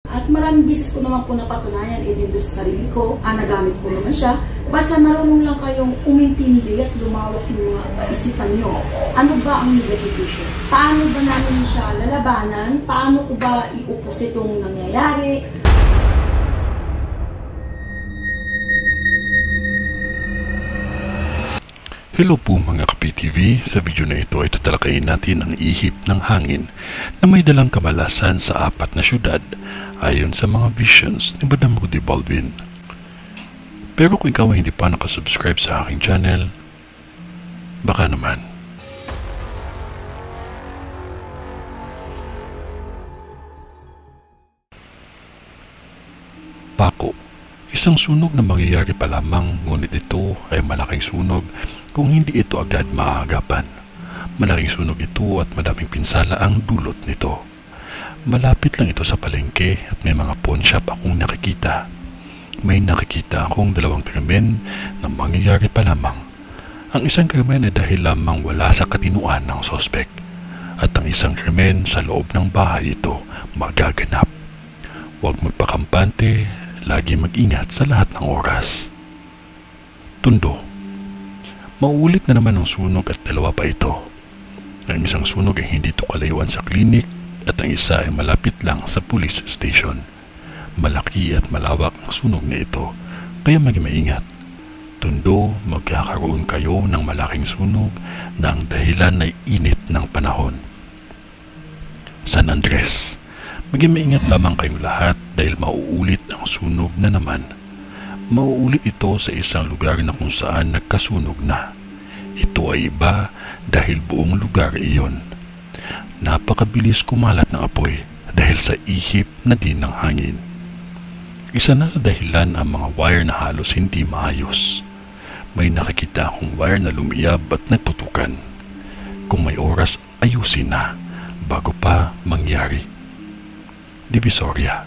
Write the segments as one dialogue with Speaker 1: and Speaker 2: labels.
Speaker 1: At maraming beses ko naman po napatunayan, din doon sa sarili ko, nagamit ko naman siya. Basta marunong lang kayong umintindi at lumawak yung mga isipan nyo. Ano ba ang negative issue? Paano ba namin siya lalabanan? Paano ko ba iupos itong nangyayari?
Speaker 2: Hello po mga Kapi-TV, sa video na ito ay tatalakayin natin ang ihip ng hangin na may dalang kamalasan sa 4 na syudad ayon sa mga visions ni Madam Rudy Baldwin. Pero kung ikaw ay hindi pa nakasubscribe sa aking channel, baka naman. Pako. Isang sunog na mangyayari pa lamang, ngunit ito ay malaking sunog kung hindi ito agad maaagapan. Malaking sunog ito at madaming pinsala ang dulot nito. Malapit lang ito sa palengke at may mga pawn shop akong nakikita. May nakikita akong 2 krimen na mangyayari pa lamang. Ang isang krimen ay dahil lamang wala sa katinuan ng sospek at ang isang krimen sa loob ng bahay ito magaganap. Huwag magpakampante, lagi mag-ingat sa lahat ng oras. Tundo. Mauulit na naman ang sunog at 2 pa ito. Ang isang sunog ay hindi ito kalayuan sa klinik at ang isa ay malapit lang sa police station. Malaki at malawak ang sunog na ito, kaya maging maingat. Tundo, magkakaroon kayo ng malaking sunog na ang dahilan ay init ng panahon. San Andres. Maging maingat lamang kayong lahat dahil mauulit ang sunog na naman. Mauulit ito sa isang lugar na kung saan nagkasunog na. Ito ay iba dahil buong lugar iyon. Napakabilis kumalat ng apoy dahil sa ihip na din ng hangin. Isa na sa dahilan ang mga wire na halos hindi maayos. May nakikita akong wire na lumiyab at nagputukan. Kung may oras, ayusin na bago pa mangyari. Divisoria.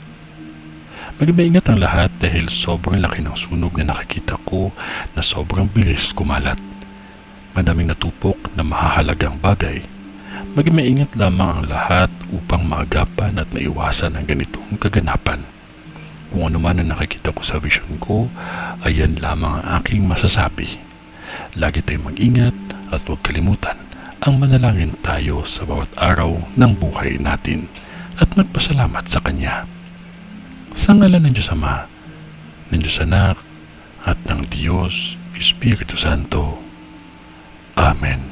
Speaker 2: Mag-maingat ang lahat dahil sobrang laki ng sunog na nakikita ko na sobrang bilis kumalat. Madaming natupok na mahahalagang bagay. Mag-maingat lamang ang lahat upang maagapan at maiwasan ang ganitong kaganapan. Kung ano man ang nakikita ko sa vision ko, ayan lamang ang aking masasabi. Lagi tayong mag-ingat at huwag kalimutan ang manalangin tayo sa bawat araw ng buhay natin at magpasalamat sa Kanya. Sa ngalan ng Diyos Ama, ng Diyos Anak, at ng Diyos Espiritu Santo. Amen.